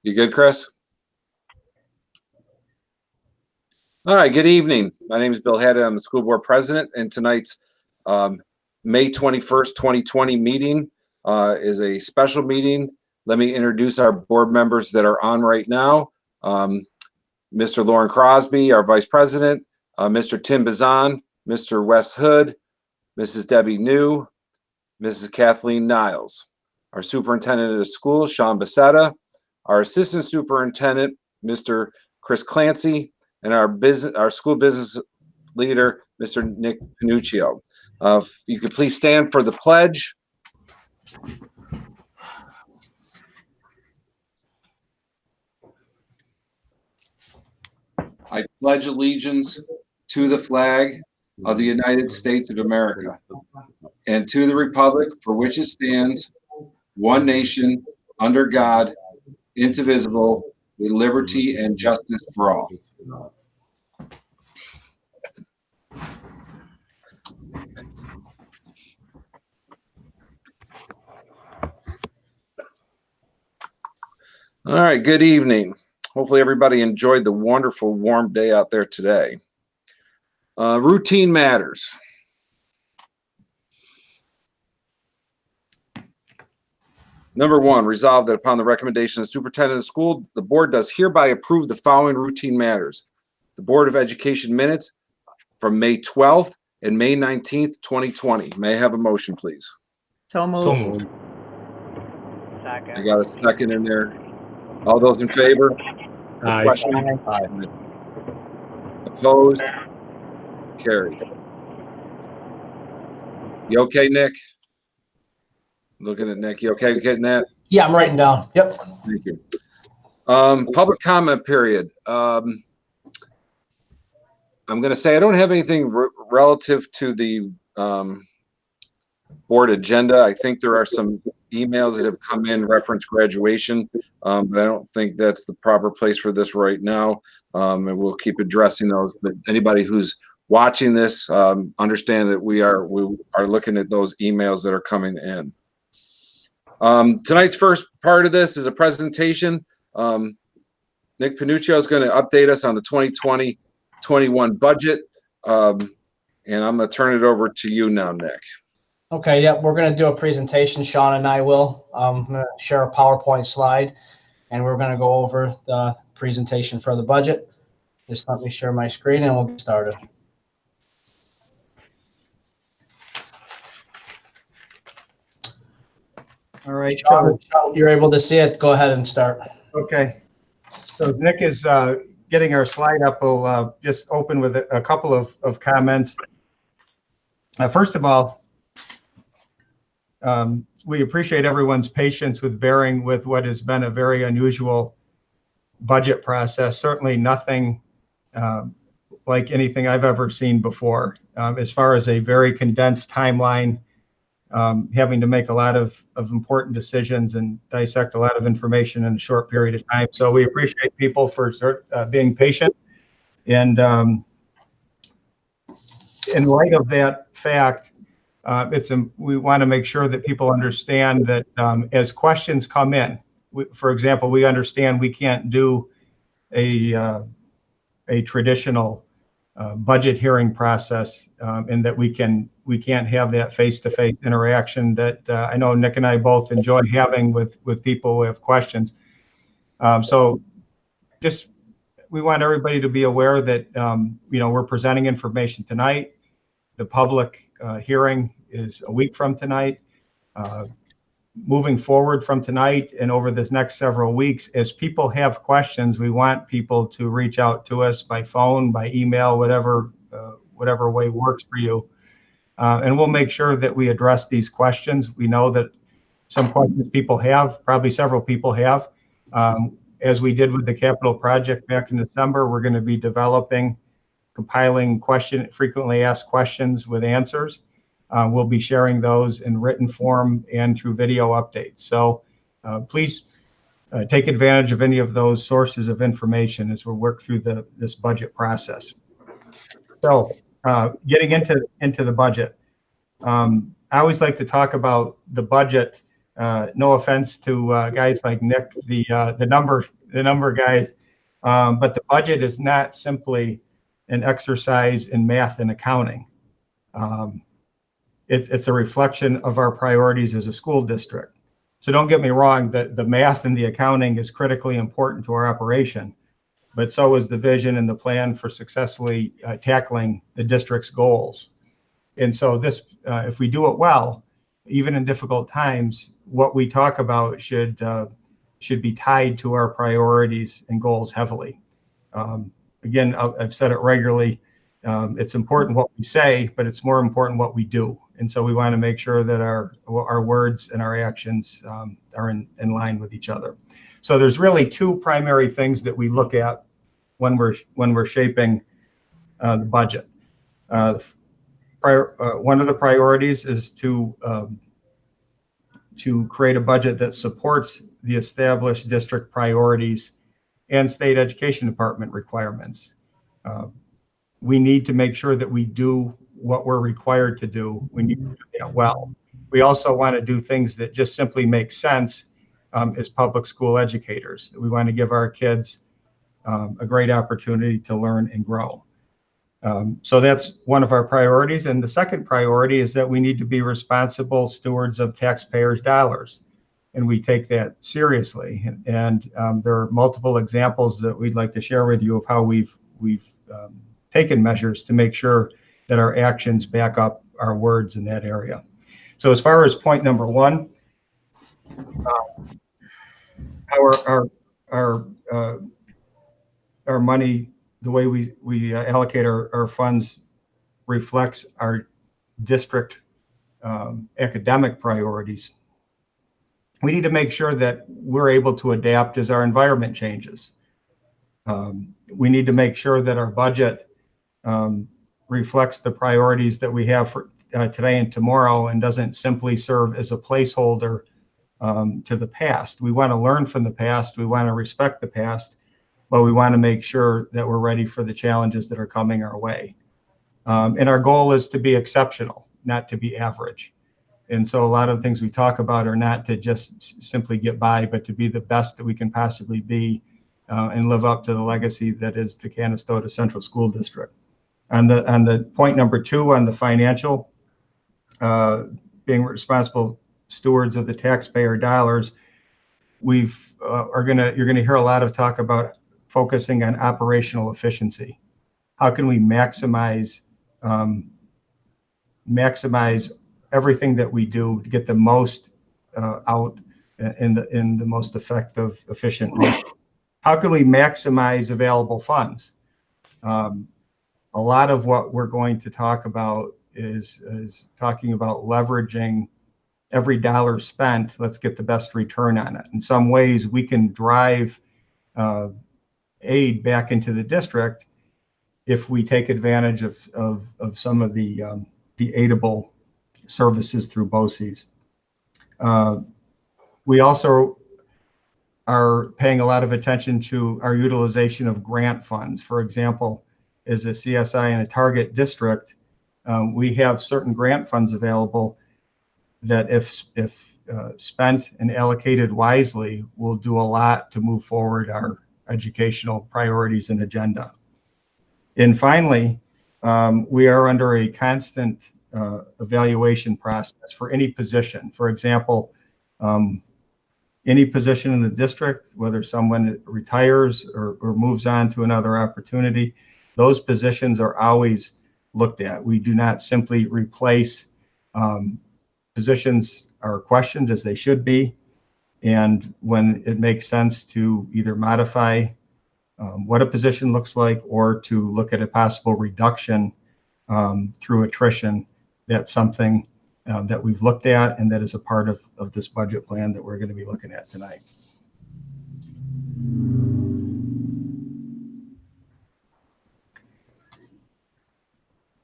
You good, Chris? All right, good evening. My name is Bill Haddon. I'm the school board president, and tonight's May 21st, 2020 meeting is a special meeting. Let me introduce our board members that are on right now. Mr. Lauren Crosby, our vice president, Mr. Tim Bazan, Mr. Wes Hood, Mrs. Debbie New, Mrs. Kathleen Niles, our superintendent of the schools, Sean Becerra, our assistant superintendent, Mr. Chris Clancy, and our school business leader, Mr. Nick Panuccio. If you could please stand for the pledge. I pledge allegiance to the flag of the United States of America and to the republic for which it stands, one nation, under God, indivisible, with liberty and justice for all. All right, good evening. Hopefully everybody enjoyed the wonderful warm day out there today. Routine matters. Number one, resolved that upon the recommendation of the superintendent of the school, the board does hereby approve the following routine matters. The Board of Education minutes from May 12th and May 19th, 2020. May I have a motion, please? So moved. I got a second in there. All those in favor? Aye. Question? Aye. Opposed? Carried. You okay, Nick? Looking at Nick. You okay getting that? Yeah, I'm writing down. Yep. Thank you. Public comment period. I'm going to say I don't have anything relative to the board agenda. I think there are some emails that have come in reference graduation, but I don't think that's the proper place for this right now. And we'll keep addressing those. But anybody who's watching this, understand that we are looking at those emails that are coming in. Tonight's first part of this is a presentation. Nick Panuccio is going to update us on the 2020-21 budget. And I'm going to turn it over to you now, Nick. Okay, yeah, we're going to do a presentation. Sean and I will. I'm going to share a PowerPoint slide, and we're going to go over the presentation for the budget. Just let me share my screen, and we'll get started. All right. Sean, you're able to see it. Go ahead and start. Okay. So Nick is getting our slide up. We'll just open with a couple of comments. First of all, we appreciate everyone's patience with bearing with what has been a very unusual budget process. Certainly nothing like anything I've ever seen before. As far as a very condensed timeline, having to make a lot of important decisions and dissect a lot of information in a short period of time. So we appreciate people for being patient. And in light of that fact, we want to make sure that people understand that as questions come in, for example, we understand we can't do a traditional budget hearing process, and that we can't have that face-to-face interaction that I know Nick and I both enjoy having with people who have questions. So just we want everybody to be aware that we're presenting information tonight. The public hearing is a week from tonight. Moving forward from tonight and over this next several weeks, as people have questions, we want people to reach out to us by phone, by email, whatever way works for you. And we'll make sure that we address these questions. We know that some questions people have, probably several people have. As we did with the capital project back in December, we're going to be compiling frequently asked questions with answers. We'll be sharing those in written form and through video updates. So please take advantage of any of those sources of information as we work through this budget process. So getting into the budget, I always like to talk about the budget No offense to guys like Nick, the number guys, but the budget is not simply an exercise in math and accounting. It's a reflection of our priorities as a school district. So don't get me wrong, the math and the accounting is critically important to our operation, but so is the vision and the plan for successfully tackling the district's goals. And so this, if we do it well, even in difficult times, what we talk about should be tied to our priorities and goals heavily. Again, I've said it regularly. It's important what we say, but it's more important what we do. And so we want to make sure that our words and our actions are in line with each other. So there's really two primary things that we look at when we're shaping the budget. One of the priorities is to create a budget that supports the established district priorities and state education department requirements. We need to make sure that we do what we're required to do. We need to do that well. We also want to do things that just simply make sense as public school educators. We want to give our kids a great opportunity to learn and grow. So that's one of our priorities. And the second priority is that we need to be responsible stewards of taxpayers' dollars. And we take that seriously. And there are multiple examples that we'd like to share with you of how we've taken measures to make sure that our actions back up our words in that area. So as far as point number one, how our money, the way we allocate our funds reflects our district academic priorities. We need to make sure that we're able to adapt as our environment changes. We need to make sure that our budget reflects the priorities that we have for today and tomorrow and doesn't simply serve as a placeholder to the past. We want to learn from the past. We want to respect the past, but we want to make sure that we're ready for the challenges that are coming our way. And our goal is to be exceptional, not to be average. And so a lot of the things we talk about are not to just simply get by, but to be the best that we can possibly be and live up to the legacy that is the Canastota Central School District. On the point number two, on the financial, being responsible stewards of the taxpayer dollars, you're going to hear a lot of talk about focusing on operational efficiency. How can we maximize everything that we do to get the most out in the most effective, efficient way? How can we maximize available funds? A lot of what we're going to talk about is talking about leveraging every dollar spent. Let's get the best return on it. In some ways, we can drive aid back into the district if we take advantage of some of the aidable services through BOCES. We also are paying a lot of attention to our utilization of grant funds. For example, as a CSI in a target district, we have certain grant funds available that if spent and allocated wisely will do a lot to move forward our educational priorities and agenda. And finally, we are under a constant evaluation process for any position. For example, any position in the district, whether someone retires or moves on to another opportunity, those positions are always looked at. We do not simply replace. Positions are questioned as they should be. And when it makes sense to either modify what a position looks like or to look at a possible reduction through attrition, that's something that we've looked at and that is a part of this budget plan that we're going to be looking at tonight.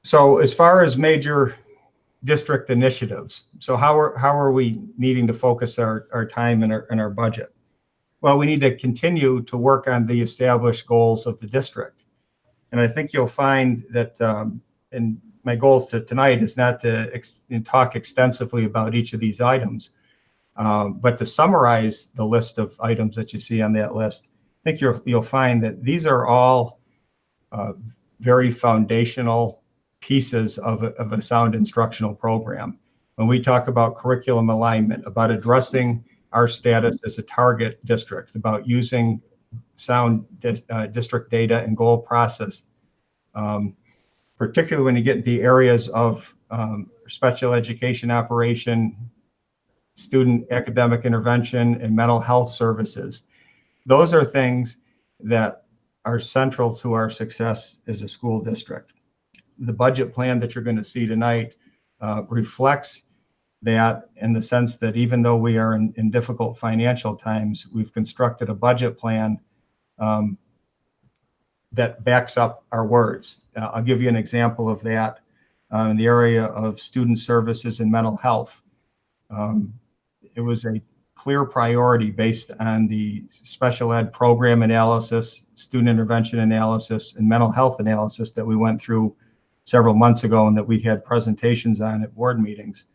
So as far as major district initiatives, so how are we needing to focus our time and our budget? Well, we need to continue to work on the established goals of the district. And I think you'll find that, and my goal tonight is not to talk extensively about each of these items, But to summarize the list of items that you see on that list, I think you'll find that these are all very foundational pieces of a sound instructional program. When we talk about curriculum alignment, about addressing our status as a target district, about using sound district data and goal process, particularly when you get into the areas of special education operation, student academic intervention, and mental health services. Those are things that are central to our success as a school district. The budget plan that you're going to see tonight reflects that, in the sense that even though we are in difficult financial times, we've constructed a budget plan that backs up our words. I'll give you an example of that in the area of student services and mental health. It was a clear priority based on the special ed program analysis, student intervention analysis, and mental health analysis that we went through several months ago and that we had presentations on at board meetings.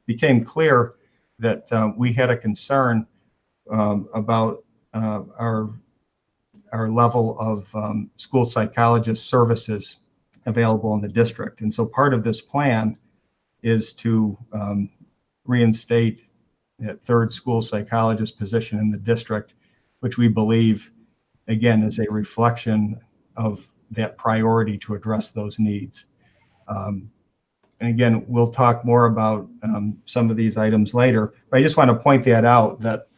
It became clear that we had a concern about our level of school psychologist services available in the district. And so part of this plan is to reinstate that third school psychologist position in the district, which we believe, again, is a reflection of that priority to address those needs. And again, we'll talk more about some of these items later, but I just want to point that out, that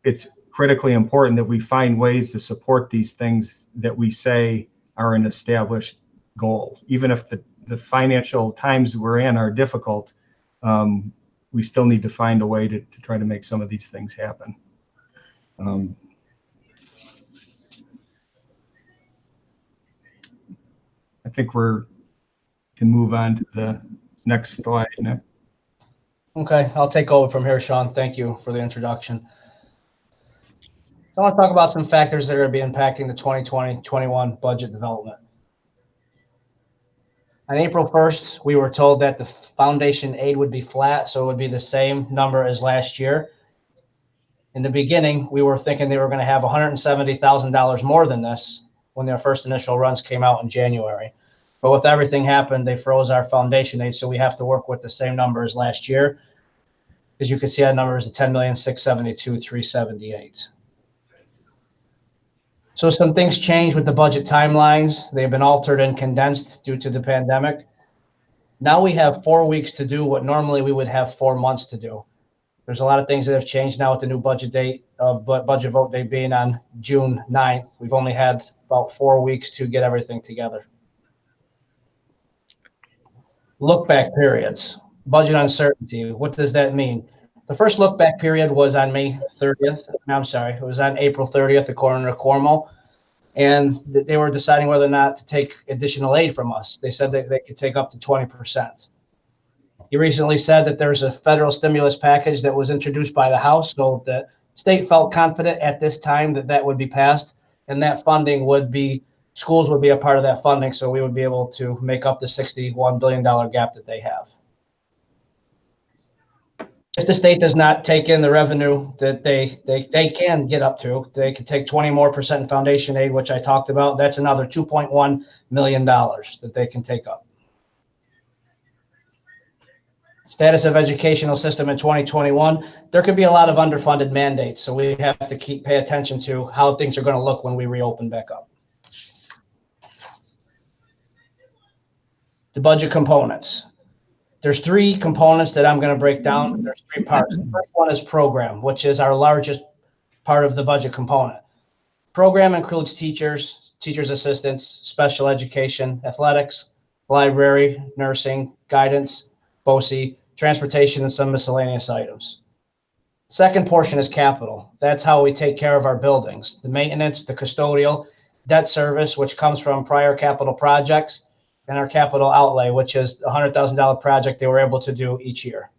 it's critically important that we find ways to support these things that we say are an established goal. Even if the financial times we're in are difficult, we still need to find a way to try to make some of these things happen. I think we can move on to the next slide. Nick. Okay, I'll take over from here, Sean. Thank you for the introduction. I want to talk about some factors that are going to be impacting the 2020-21 budget development. On April 1st, we were told that the foundation aid would be flat, so it would be the same number as last year. In the beginning, we were thinking they were going to have $170,000 more than this when their first initial runs came out in January. But with everything happened, they froze our foundation aid, so we have to work with the same number as last year. As you can see, that number is $10,672,378. So some things changed with the budget timelines. They've been altered and condensed due to the pandemic. Now we have 4 weeks to do what normally we would have 4 months to do. There's a lot of things that have changed now with the new budget date of budget vote date being on June 9th. We've only had about 4 weeks to get everything together. Look back periods, budget uncertainty. What does that mean? The first look back period was on May 30th. I'm sorry, it was on April 30th, according to Cornwall. And they were deciding whether or not to take additional aid from us. They said that they could take up to 20%. He recently said that there's a federal stimulus package that was introduced by the House. So the state felt confident at this time that that would be passed, and that funding would be, schools would be a part of that funding. So we would be able to make up the $61 billion gap that they have. If the state does not take in the revenue that they can get up to, they could take 20% more in foundation aid, which I talked about. That's another $2.1 million that they can take up. Status of educational system in 2021, there could be a lot of underfunded mandates. So we have to pay attention to how things are going to look when we reopen back up. The budget components. There's 3 components that I'm going to break down. There's 3 parts. The first one is program, which is our largest part of the budget component. Program includes teachers, teachers' assistants, special education, athletics, library, nursing, guidance, BOCE, transportation, and some miscellaneous items. Second portion is capital. That's how we take care of our buildings. The maintenance, the custodial, debt service, which comes from prior capital projects, and our capital outlay, which is a $100,000 project they were able to do each year.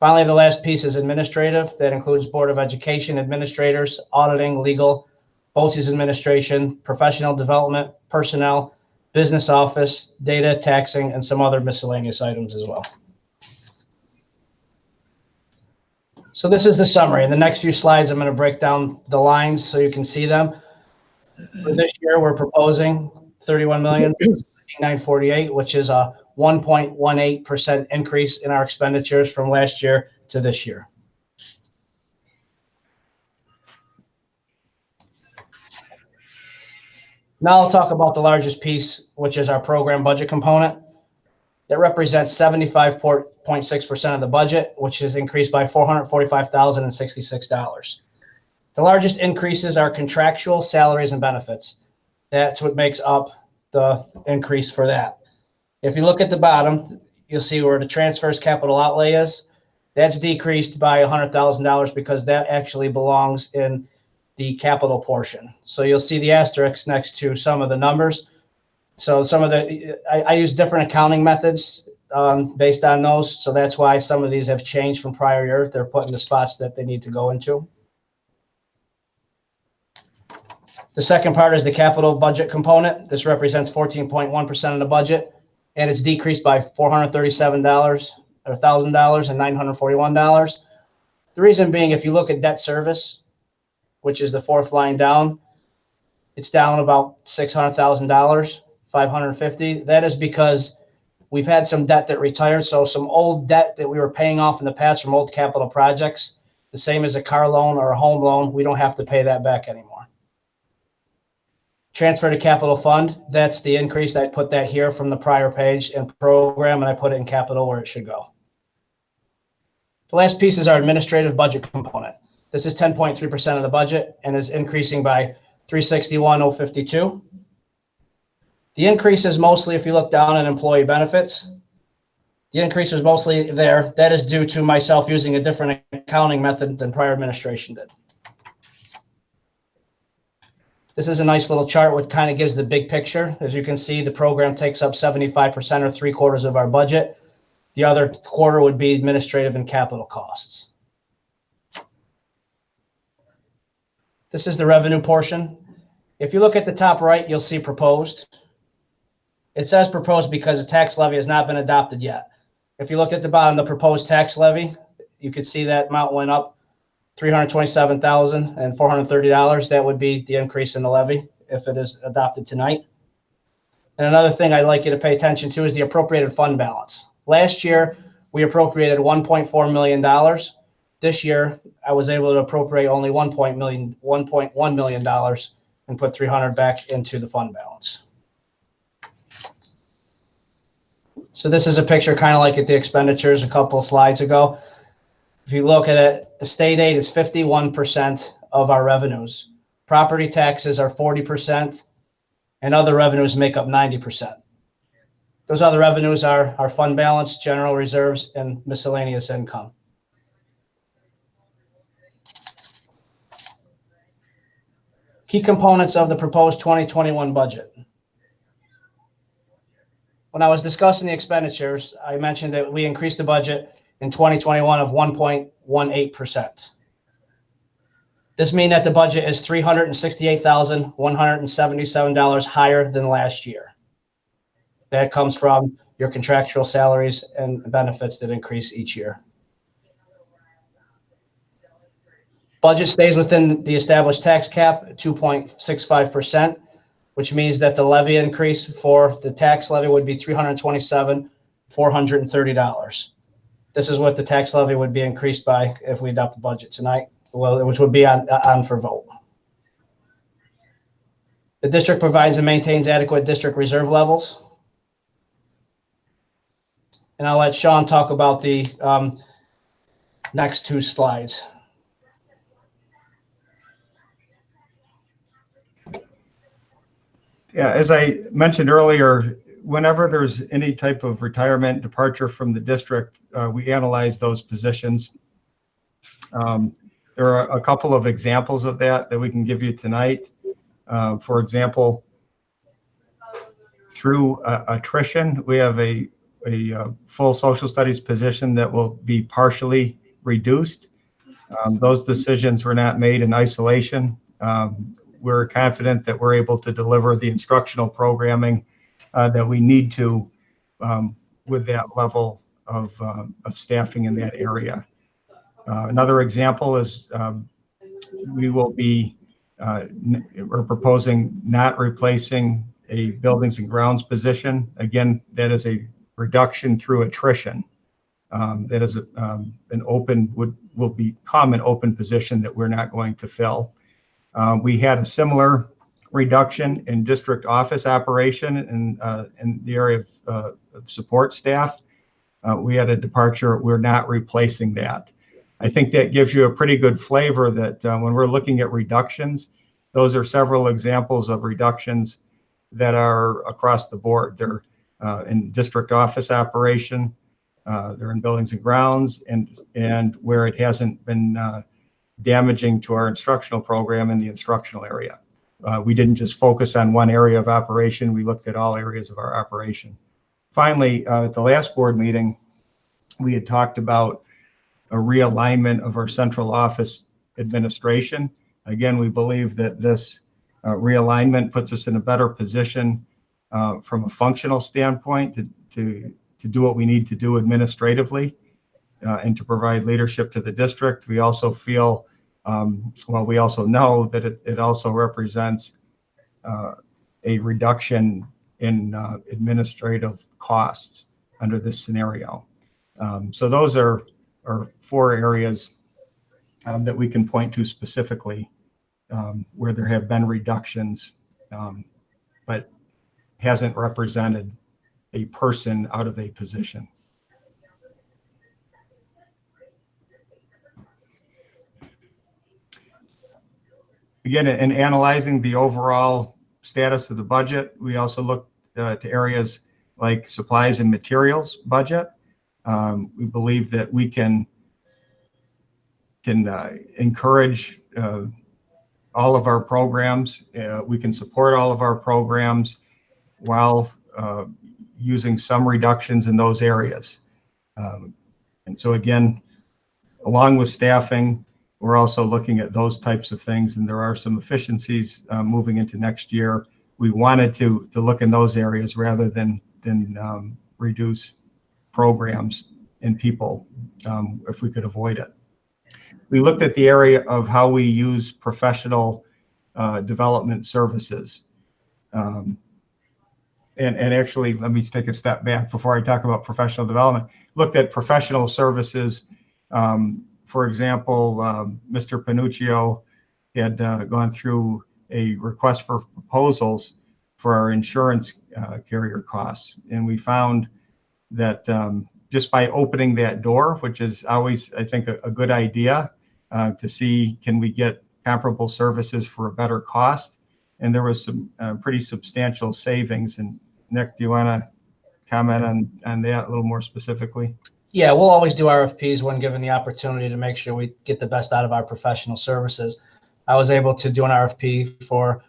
Finally, the last piece is administrative. That includes Board of Education administrators, auditing, legal, BOCES administration, professional development, personnel, business office, data, taxing, and some other miscellaneous items as well. So this is the summary. In the next few slides, I'm going to break down the lines so you can see them. For this year, we're proposing $31,948,000, which is a 1.18% increase in our expenditures from last year to this year. Now I'll talk about the largest piece, which is our program budget component. That represents 75.6% of the budget, which is increased by $445,066. The largest increases are contractual salaries and benefits. That's what makes up the increase for that. If you look at the bottom, you'll see where the transfers capital outlay is. That's decreased by $100,000 because that actually belongs in the capital portion. So you'll see the asterisk next to some of the numbers. So some of I use different accounting methods based on those. So that's why some of these have changed from prior years. They're put in the spots that they need to go into. The second part is the capital budget component. This represents 14.1% of the budget, and it's decreased by $437 or $1,000 and $941. The reason being, if you look at debt service, which is the fourth line down, it's down about $600,000, $550. That is because we've had some debt that retired. So some old debt that we were paying off in the past from old capital projects, the same as a car loan or a home loan, we don't have to pay that back anymore. Transfer to capital fund, that's the increase. I put that here from the prior page in program, and I put it in capital where it should go. The last piece is our administrative budget component. This is 10.3% of the budget and is increasing by $361,052. The increase is mostly, if you look down at employee benefits, the increase was mostly there. That is due to myself using a different accounting method than prior administration did. This is a nice little chart which kind of gives the big picture. As you can see, the program takes up 75% or 3/4 of our budget. The other quarter would be administrative and capital costs. This is the revenue portion. If you look at the top right, you'll see proposed. It says proposed because the tax levy has not been adopted yet. If you look at the bottom, the proposed tax levy, you could see that amount went up $327,430. That would be the increase in the levy if it is adopted tonight. And another thing I'd like you to pay attention to is the appropriated fund balance. Last year, we appropriated $1.4 million. This year, I was able to appropriate only $1.1 million and put $300 back into the fund balance. So this is a picture kind of like at the expenditures a couple of slides ago. If you look at it, the state aid is 51% of our revenues. Property taxes are 40%, and other revenues make up 90%. Those other revenues are our fund balance, general reserves, and miscellaneous income. Key components of the proposed 2021 budget. When I was discussing the expenditures, I mentioned that we increased the budget in 2021 of 1.18%. This means that the budget is $368,177 higher than last year. That comes from your contractual salaries and benefits that increase each year. Budget stays within the established tax cap at 2.65%, which means that the levy increase for the tax levy would be $327,430. This is what the tax levy would be increased by if we adopt the budget tonight, which would be on for vote. The district provides and maintains adequate district reserve levels. And I'll let Sean talk about the next two slides. Yeah, as I mentioned earlier, whenever there's any type of retirement, departure from the district, we analyze those positions. There are a couple of examples of that we can give you tonight. For example, through attrition, we have a full social studies position that will be partially reduced. Those decisions were not made in isolation. We're confident that we're able to deliver the instructional programming that we need to with that level of staffing in that area. Another example is we will be we're proposing not replacing a buildings and grounds position. Again, that is a reduction through attrition. That is an open will become an open position that we're not going to fill. We had a similar reduction in district office operation in the area of support staff. We had a departure. We're not replacing that. I think that gives you a pretty good flavor that when we're looking at reductions, those are several examples of reductions that are across the board. They're in district office operation, they're in buildings and grounds, and where it hasn't been damaging to our instructional program in the instructional area. We didn't just focus on one area of operation, we looked at all areas of our operation. Finally, at the last board meeting, we had talked about a realignment of our central office administration. Again, we believe that this realignment puts us in a better position from a functional standpoint to do what we need to do administratively and to provide leadership to the district. We also feel, we also know that it also represents a reduction in administrative costs under this scenario. So those are 4 areas that we can point to specifically where there have been reductions, but hasn't represented a person out of a position. Again, in analyzing the overall status of the budget, we also looked to areas like supplies and materials budget. We believe that we can encourage all of our programs. We can support all of our programs while using some reductions in those areas. And so again, along with staffing, we're also looking at those types of things, and there are some efficiencies moving into next year. We wanted to look in those areas rather than reduce programs and people if we could avoid it. We looked at the area of how we use professional development services. And actually, let me take a step back before I talk about professional development. Looked at professional services. For example, Mr. Panuccio had gone through a request for proposals for our insurance carrier costs. And we found that just by opening that door, which is always, I think, a good idea to see, can we get comparable services for a better cost? And there was some pretty substantial savings. And Nick, do you want to comment on that a little more specifically? Yeah, we'll always do RFPs when given the opportunity to make sure we get the best out of our professional services. I was able to do an RFP for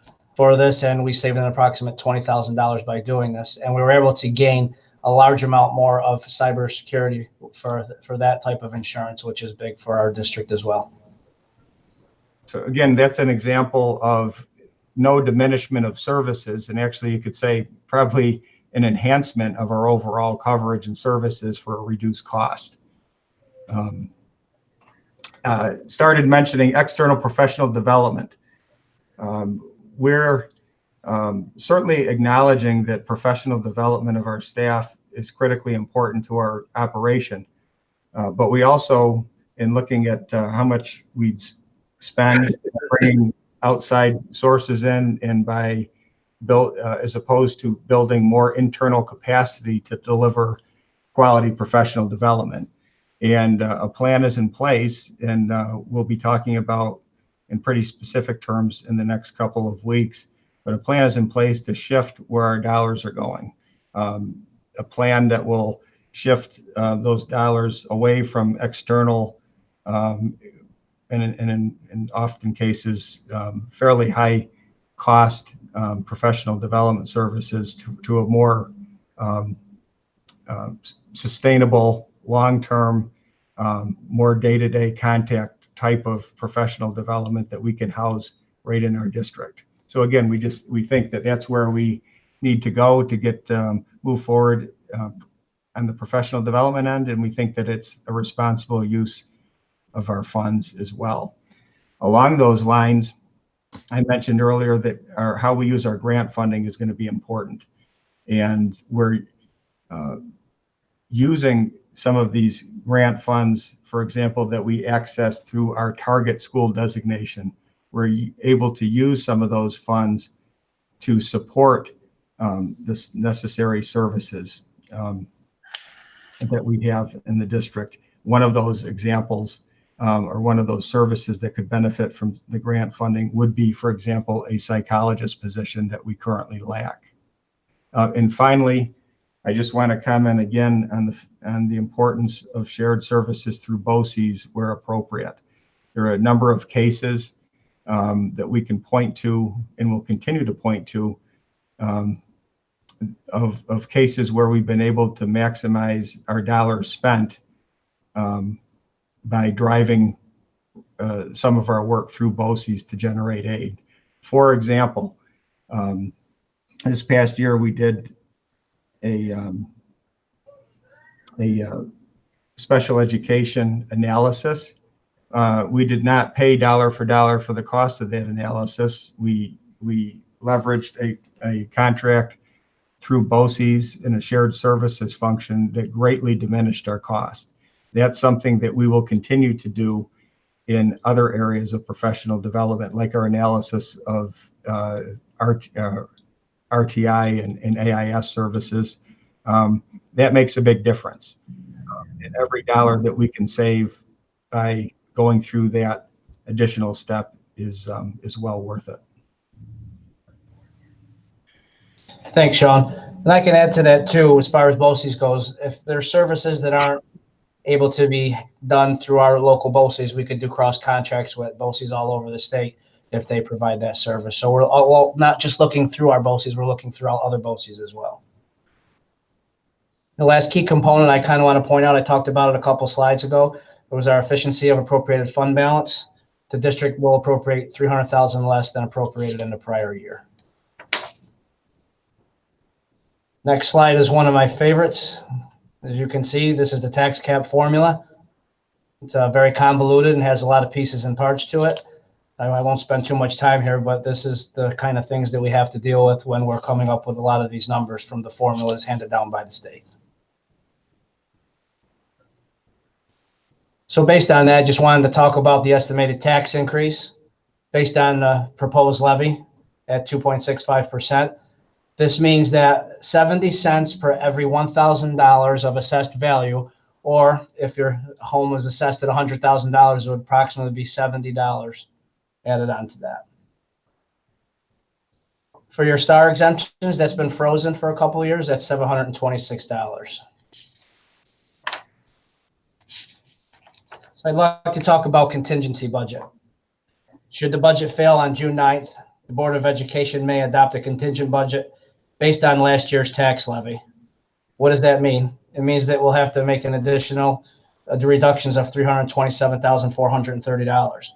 this, and we saved an approximate $20,000 by doing this. And we were able to gain a large amount more of cybersecurity for that type of insurance, which is big for our district as well. So again, that's an example of no diminishment of services. And actually, you could say probably an enhancement of our overall coverage and services for a reduced cost. Started mentioning external professional development. We're certainly acknowledging that professional development of our staff is critically important to our operation. But we also, in looking at how much we'd spend bringing outside sources in, and by as opposed to building more internal capacity to deliver quality professional development. And a plan is in place, and we'll be talking about in pretty specific terms in the next couple of weeks, but a plan is in place to shift where our dollars are going. A plan that will shift those dollars away from external and in often cases fairly high cost professional development services to a more sustainable, long-term, more day-to-day contact type of professional development that we can house right in our district. So again, we think that that's where we need to go to get move forward on the professional development end, and we think that it's a responsible use of our funds as well. Along those lines, I mentioned earlier that how we use our grant funding is going to be important. And we're using some of these grant funds, for example, that we access through our target school designation. We're able to use some of those funds to support this necessary services that we have in the district. One of those examples or one of those services that could benefit from the grant funding would be, for example, a psychologist position that we currently lack. And finally, I just want to comment again on the importance of shared services through BOCES where appropriate. There are a number of cases that we can point to and will continue to point to of cases where we've been able to maximize our dollars spent by driving some of our work through BOCES to generate aid. For example, this past year we did a special education analysis. We did not pay dollar for dollar for the cost of that analysis. We leveraged a contract through BOCES in a shared services function that greatly diminished our cost. That's something that we will continue to do in other areas of professional development, like our analysis of RTI and AIS services. That makes a big difference. And every dollar that we can save by going through that additional step is well worth it. Thanks, Sean. And I can add to that too, as far as BOCES goes. If there's services that aren't able to be done through our local BOCES, we could do cross contracts with BOCES all over the state if they provide that service. So we're not just looking through our BOCES, we're looking through all other BOCES as well. The last key component I kind of want to point out, I talked about it a couple slides ago, it was our efficiency of appropriated fund balance. The district will appropriate $300,000 less than appropriated in the prior year. Next slide is one of my favorites. As you can see, this is the tax cap formula. It's very convoluted and has a lot of pieces and parts to it. I won't spend too much time here, but this is the kind of things that we have to deal with when we're coming up with a lot of these numbers from the formulas handed down by the state. So based on that, I just wanted to talk about the estimated tax increase based on the proposed levy at 2.65%. This means that 70 cents per every $1,000 of assessed value, or if your home was assessed at $100,000, it would approximately be $70 added onto that. For your star exemptions, that's been frozen for a couple of years, that's $726. So I'd like to talk about contingency budget. Should the budget fail on June 9th, the Board of Education may adopt a contingent budget based on last year's tax levy. What does that mean? It means that we'll have to make an additional reductions of $327,430.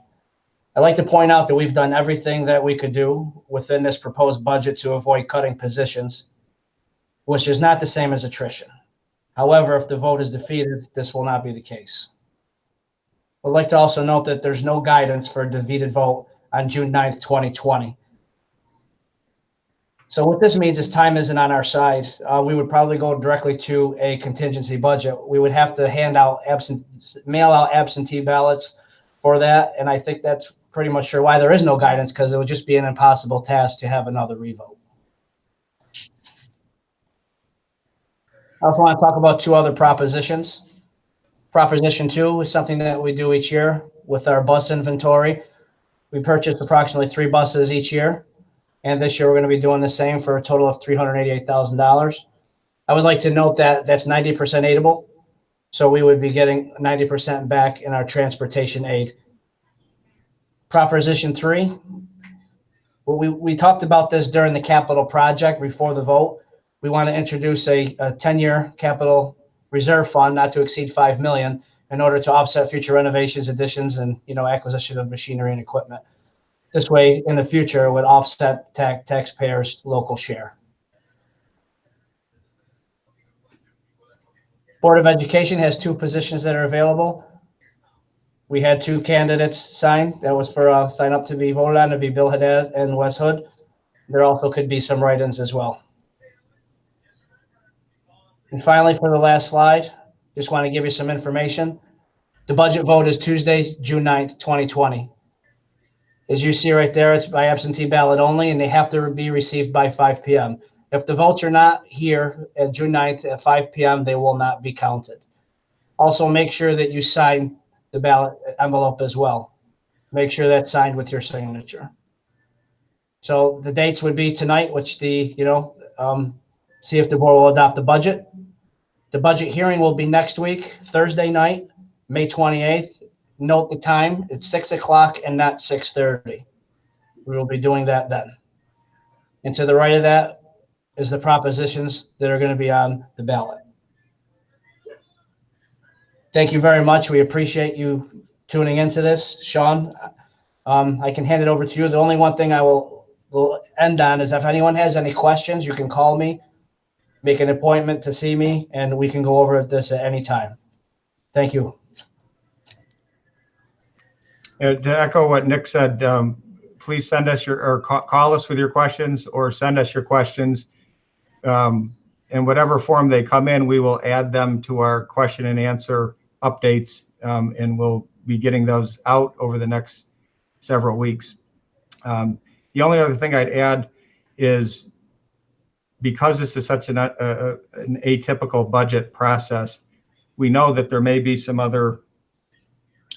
I'd like to point out that we've done everything that we could do within this proposed budget to avoid cutting positions, which is not the same as attrition. However, if the vote is defeated, this will not be the case. I'd like to also note that there's no guidance for a defeated vote on June 9th, 2020. So what this means is time isn't on our side. We would probably go directly to a contingency budget. We would have to mail out absentee ballots for that. And I think that's pretty much sure why there is no guidance, because it would just be an impossible task to have another revote. I also want to talk about two other propositions. Proposition 2 is something that we do each year with our bus inventory. We purchase approximately 3 buses each year. And this year we're going to be doing the same for a total of $388,000. I would like to note that that's 90% aidable. So we would be getting 90% back in our transportation aid. Proposition 3, well, we talked about this during the capital project before the vote. We want to introduce a 10-year capital reserve fund not to exceed $5 million in order to offset future renovations, additions, and acquisition of machinery and equipment. This way, in the future, it would offset taxpayers' local share. Board of Education has 2 positions that are available. We had 2 candidates sign. That was for sign up to be voted on, to be Bill Haddad and Wes Hood. There also could be some write-ins as well. And finally, for the last slide, just want to give you some information. The budget vote is Tuesday, June 9th, 2020. As you see right there, it's by absentee ballot only, and they have to be received by 5 p.m. If the votes are not here at June 9th at 5 p.m., they will not be counted. Also, make sure that you sign the ballot envelope as well. Make sure that's signed with your signature. So the dates would be tonight, which see if the board will adopt the budget. The budget hearing will be next week, Thursday night, May 28th. Note the time, it's 6 o'clock and not 6:30. We will be doing that then. And to the right of that is the propositions that are going to be on the ballot. Thank you very much. We appreciate you tuning into this. Sean, I can hand it over to you. The only one thing I will end on is if anyone has any questions, you can call me, make an appointment to see me, and we can go over this at any time. Thank you. To echo what Nick said, please send us or call us with your questions, or send us your questions. In whatever form they come in, we will add them to our question and answer updates, and we'll be getting those out over the next several weeks. The only other thing I'd add is, because this is such an atypical budget process, we know that there may be some other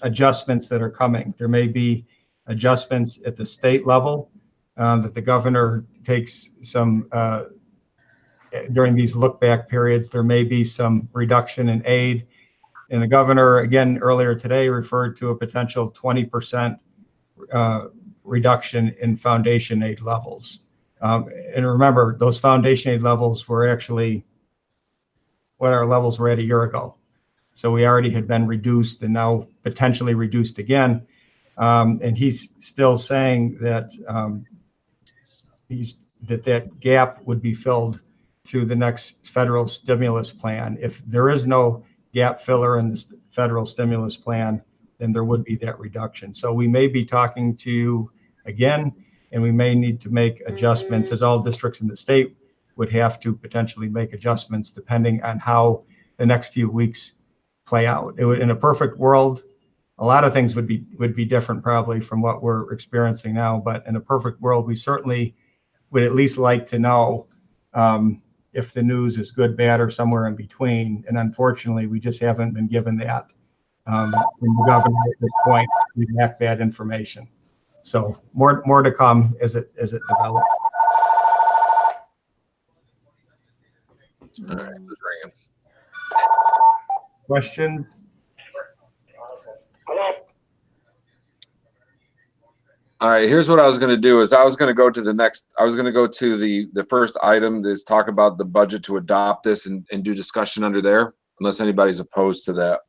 adjustments that are coming. There may be adjustments at the state level, that the governor takes some, during these look back periods. There may be some reduction in aid. And the governor, again, earlier today, referred to a potential 20% reduction in foundation aid levels. And remember, those foundation aid levels were actually what our levels were at a year ago. So we already had been reduced and now potentially reduced again. And he's still saying that that gap would be filled through the next federal stimulus plan. If there is no gap filler in the federal stimulus plan, then there would be that reduction. So we may be talking to you again, and we may need to make adjustments, as all districts in the state would have to potentially make adjustments depending on how the next few weeks play out. It would, in a perfect world, a lot of things would be different probably from what we're experiencing now. But in a perfect world, we certainly would at least like to know if the news is good, bad, or somewhere in between. And unfortunately, we just haven't been given that from the government at this point. We lack that information. So more to come as it develops. All right, who's ringing? Questions? All right, here's what I was going to do is I was going to go to the first item that's talk about the budget to adopt this and do discussion under there, unless anybody's opposed to that.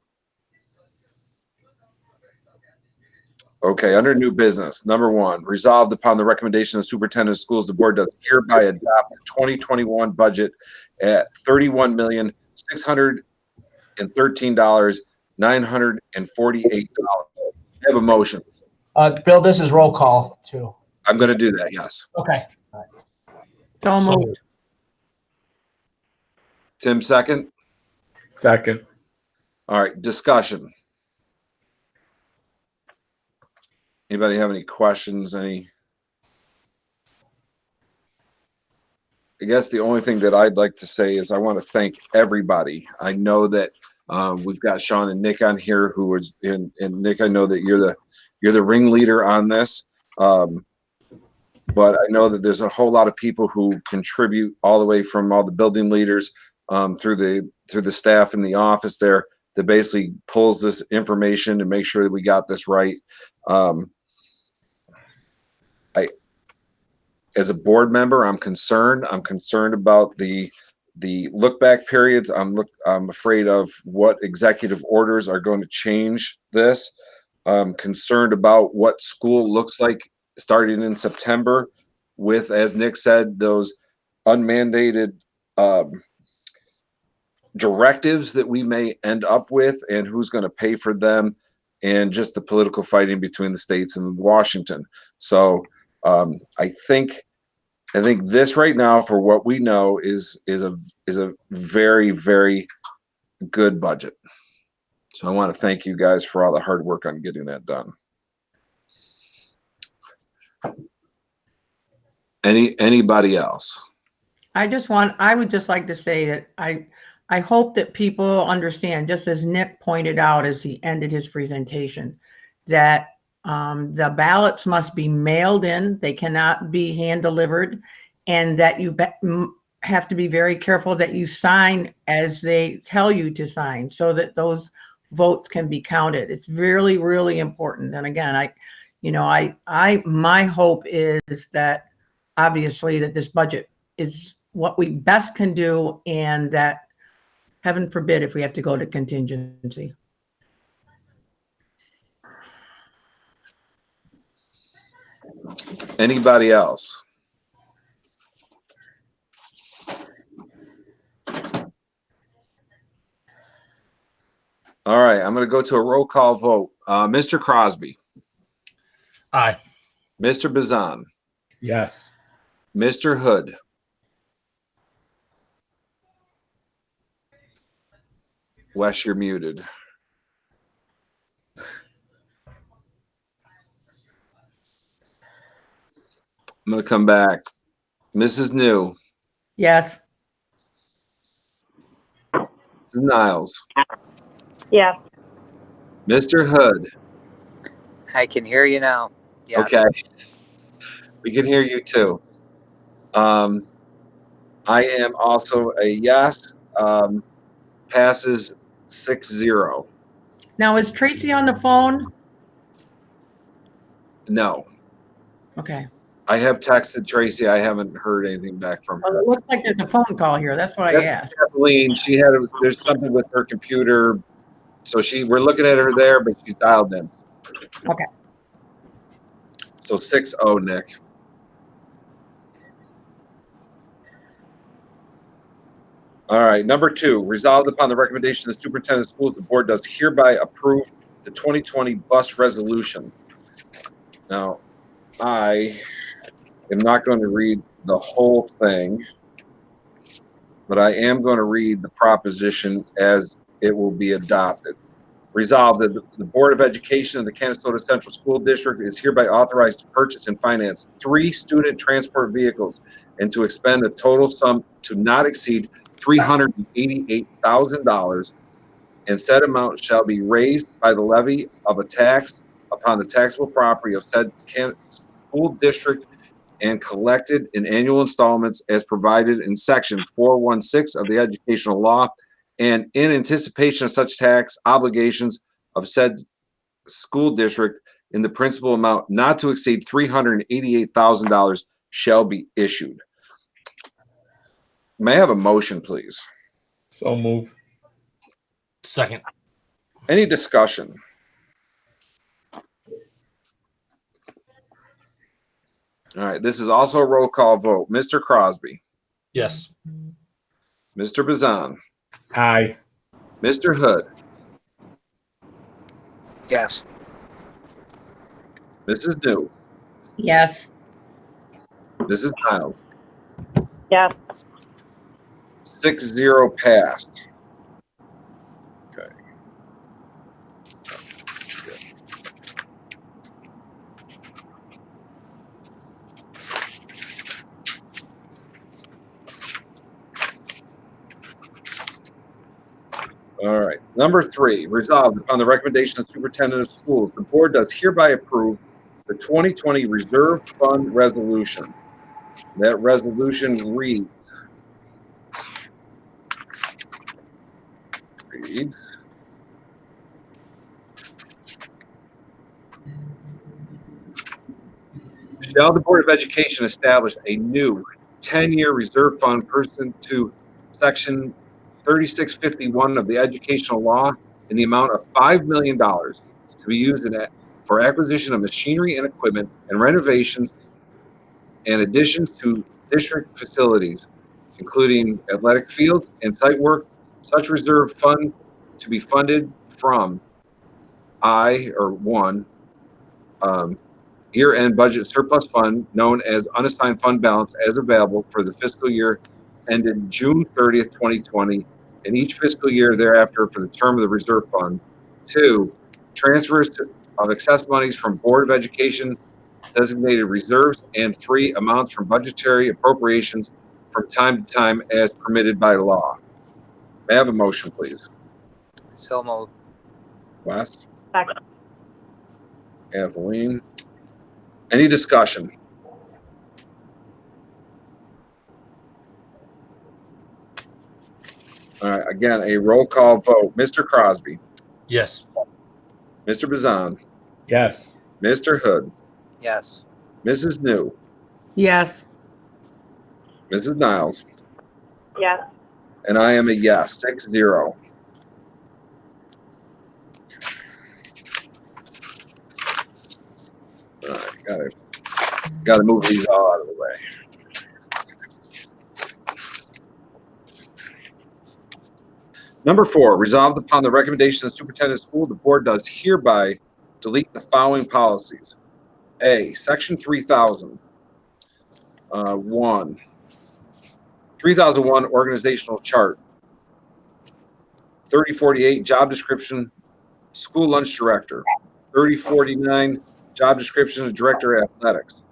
Okay, under new business, number 1, resolved upon the recommendation of the superintendent of schools, the board does hereby adopt the 2021 budget at $31,613,948. I have a motion. Bill, this is roll call too. I'm going to do that, yes. Okay. So moved. Tim, second. Second. All right, discussion. Anybody have any questions? I guess the only thing that I'd like to say is I want to thank everybody. I know that we've got Sean and Nick on here who is and Nick, I know that you're the ringleader on this. But I know that there's a whole lot of people who contribute, all the way from all the building leaders through the staff in the office there, that basically pulls this information to make sure that we got this right. As a board member, I'm concerned. I'm concerned about the look back periods. I'm afraid of what executive orders are going to change this. I'm concerned about what school looks like starting in September with, as Nick said, those unmandated directives that we may end up with, and who's going to pay for them. and just the political fighting between the states and Washington. So I think this right now, for what we know, is a very, very good budget. So I want to thank you guys for all the hard work on getting that done. Anybody else? I would just like to say that I hope that people understand, just as Nick pointed out as he ended his presentation, that the ballots must be mailed in. They cannot be hand delivered, and that you have to be very careful that you sign as they tell you to sign so that those votes can be counted. It's really, really important. And again, my hope is that obviously that this budget is what we best can do, and that heaven forbid if we have to go to contingency. Anybody else? All right, I'm going to go to a roll call vote. Mr. Crosby. Aye. Mr. Bazan. Yes. Mr. Hood. Wes, you're muted. I'm going to come back. Mrs. New. Yes. Mrs. Niles. Yes. Mr. Hood. I can hear you now. Yes. Okay. We can hear you too. I am also a yes. Passes 6-0. Now, is Tracy on the phone? No. Okay. I have texted Tracy. I haven't heard anything back from Well, her. it looks like there's a phone call here. That's what I asked. Kathleen, there's something with her computer. So we're looking at her there, but she's dialed in. Okay. So 6-0, Nick. All right, number 2, resolved upon the recommendation of the superintendent of schools, the board does hereby approve the 2020 bus resolution. Now, I am not going to read the whole thing, but I am going to read the proposition as it will be adopted. Resolved that the Board of Education of the Canastota Central School District is hereby authorized to purchase and finance 3 student transport vehicles and to expend a total sum to not exceed $388,000, and said amount shall be raised by the levy of a tax upon the taxable property of said school district and collected in annual installments as provided in section 416 of the educational law, and in anticipation of such tax obligations of said school district in the principal amount not to exceed $388,000 shall be issued. May I have a motion, please? So move. Second. Any discussion? All right, this is also a roll call vote. Mr. Crosby. Yes. Mr. Bazan. Aye. Mr. Hood. Yes. Mrs. New. Yes. Mrs. Niles. Yes. 6-0 passed. Okay. All right. Number 3, resolved upon the recommendation of the superintendent of schools, the board does hereby approve the 2020 reserve fund resolution. That resolution reads, shall the Board of Education establish a new 10-year reserve fund pursuant to section 3651 of the educational law in the amount of $5 million to be used for acquisition of machinery and equipment and renovations and additions to district facilities, including athletic fields and site work. Such reserve fund to be funded from 1, year-end budget surplus fund known as unassigned fund balance as available for the fiscal year ended June 30th, 2020, and each fiscal year thereafter for the term of the reserve fund. 2, transfers of excess monies from Board of Education designated reserves, and 3, amounts from budgetary appropriations from time to time as permitted by law. May I have a motion, please? So moved. Wes? Second. Kathleen? Any discussion? All right, again, a roll call vote. Mr. Crosby, Yes. Mr. Bazan, Yes. Mr. Hood, Yes. Mrs. New, Yes. Mrs. Niles, Yes. and I am a yes, 6-0. All right, gotta move these all out of the way. Number 4, resolved upon the recommendation of the superintendent of school, the board does hereby delete the following policies. A, section 3000. 1, 3001 organizational chart. 3048 job description, school lunch director. 3049 job description of director of athletics.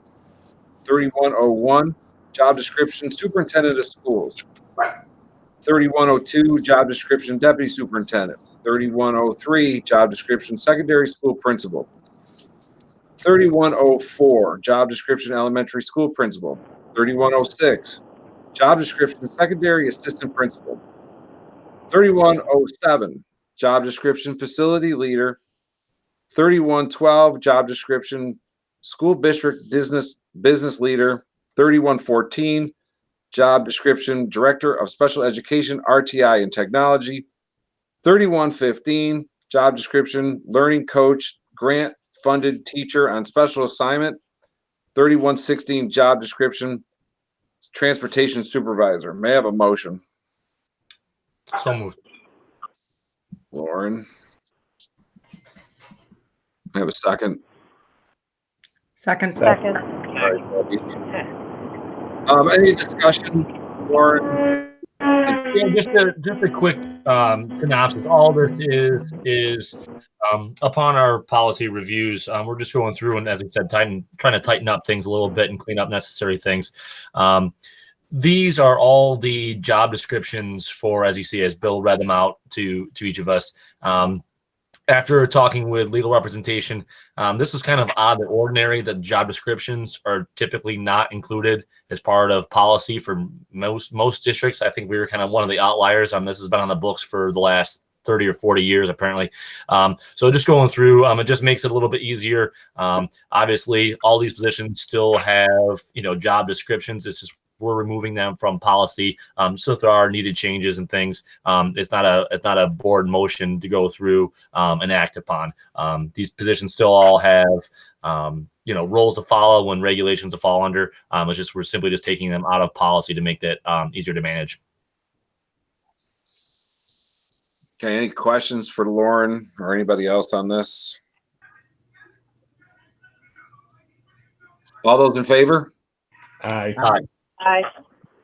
3101 job description superintendent of schools. 3102 job description deputy superintendent. 3103 job description secondary school principal. 3104 job description elementary school principal. 3106 job description secondary assistant principal. 3107 job description facility leader. 3112 job description school district business leader. 3114 job description director of special education RTI and technology. 3115 job description learning coach grant funded teacher on special assignment. 3116 job description transportation supervisor. May I have a motion? So moved. Lauren. I have a second. Second. Second. Any discussion, Lauren? Yeah, just a quick synopsis. All this is upon our policy reviews, we're just going through and, as I said, trying to tighten up things a little bit and clean up necessary things. These are all the job descriptions for, as you see, as Bill read them out to each of us. After talking with legal representation, this is kind of odd and ordinary that job descriptions are typically not included as part of policy for most districts. I think we were kind of one of the outliers. This has been on the books for the last 30 or 40 years, apparently. So just going through, it just makes it a little bit easier. Obviously, all these positions still have, job descriptions. It's just we're removing them from policy. So if there are needed changes and things, it's not a board motion to go through and act upon. These positions still all have roles to follow and regulations to fall under. It's just we're simply just taking them out of policy to make that easier to manage. Okay, any questions for Lauren or anybody else on this? All those in favor? Aye. Aye.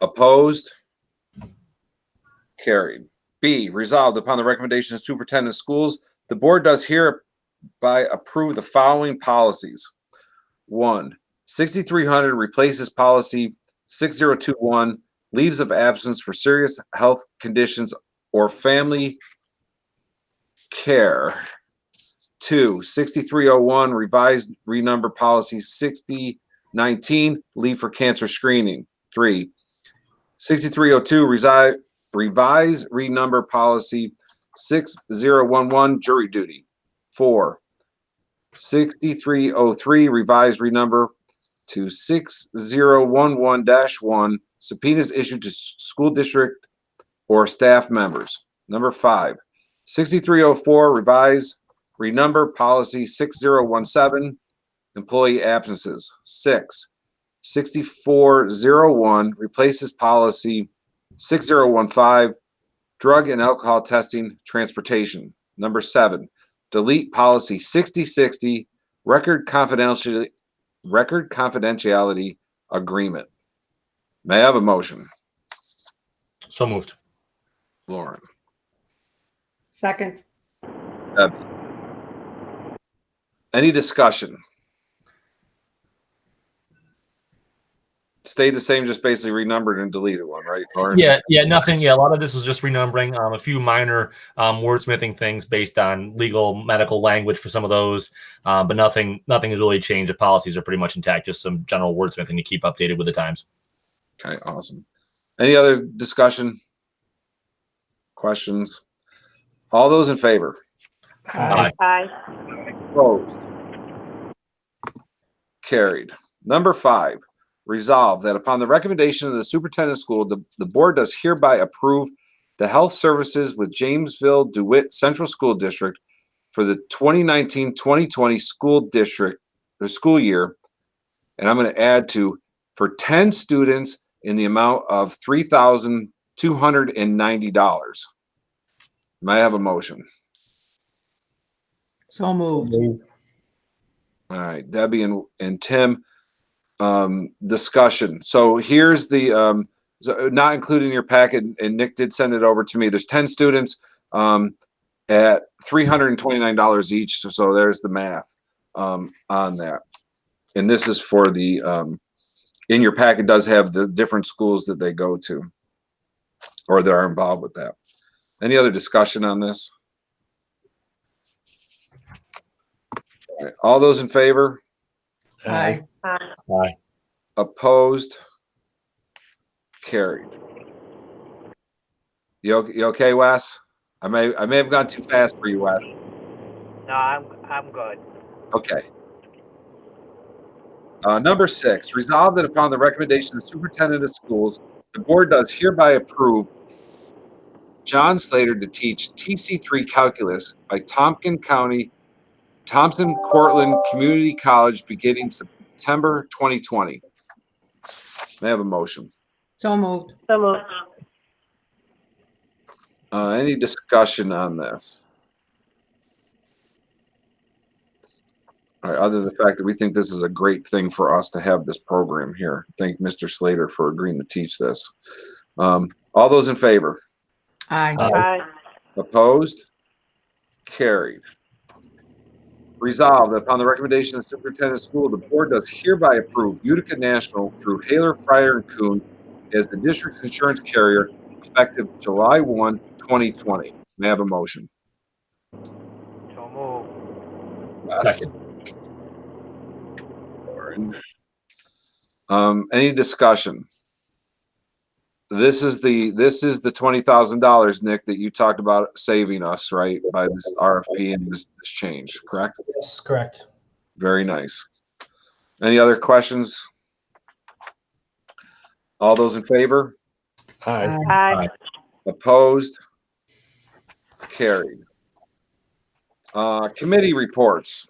Opposed? Carried. B, resolved upon the recommendation of superintendent of schools, the board does hereby approve the following policies. 1, 6300 replaces policy 6021, leaves of absence for serious health conditions or family care. 2, 6301 revised renumber policy 6019, leave for cancer screening. 3, 6302 revise renumber policy 6011, jury duty. 4, 6303 revise renumber to 6011-1, subpoenas issued to school district or staff members. Number 5, 6304 revise renumber policy 6017, employee absences. 6, 6401 replaces policy 6015, drug and alcohol testing transportation. Number 7, delete policy 6060, record confidentiality agreement. May I have a motion? So moved. Lauren. Second. Debbie. Any discussion? Stayed the same, just basically renumbered and deleted one, right, Lauren? Yeah, nothing. Yeah, a lot of this was just renumbering, a few minor wordsmithing things based on legal medical language for some of those, but nothing has really changed. The policies are pretty much intact, just some general wordsmithing to keep updated with the times. Okay, awesome. Any other discussion? Questions? All those in favor? Aye. Aye. Opposed? Carried. Number 5, resolve that upon the recommendation of the superintendent of school, the board does hereby approve the health services with Jamesville DeWitt Central School District for the 2019-2020 school year. And I'm going to add to for 10 students in the amount of $3,290. May I have a motion? So moved. All right, Debbie and Tim, discussion. So here's the, so not included in your packet, and Nick did send it over to me. There's 10 students at $329 each. So there's the math on that. And this is for the, in your packet does have the different schools that they go to or that are involved with that. Any other discussion on this? All right, all those in favor? Aye. Aye. Opposed? Carried. You okay, Wes? I may have gone too fast for you, Wes. No, I'm good. Okay. Number 6, resolve that upon the recommendation of the superintendent of schools, the board does hereby approve John Slater to teach TC3 calculus by Thompson Cortland Community College beginning September 2020. May I have a motion? So moved. So moved. Any discussion on this? All right, other than the fact that we think this is a great thing for us to have this program here. Thank Mr. Slater for agreeing to teach this. All those in favor? Aye. Aye. Opposed? Carried. Resolved that upon the recommendation of the superintendent of school, the board does hereby approve Utica National through Haler, Fryer, and Kuhn as the district's insurance carrier effective July 1, 2020. May I have a motion? So moved. Second. Any discussion? This is the $20,000, Nick, that you talked about saving us, right, by this RFP and this change, correct? Yes, correct. Very nice. Any other questions? All those in favor? Aye. Aye. Opposed? Carried. Committee reports.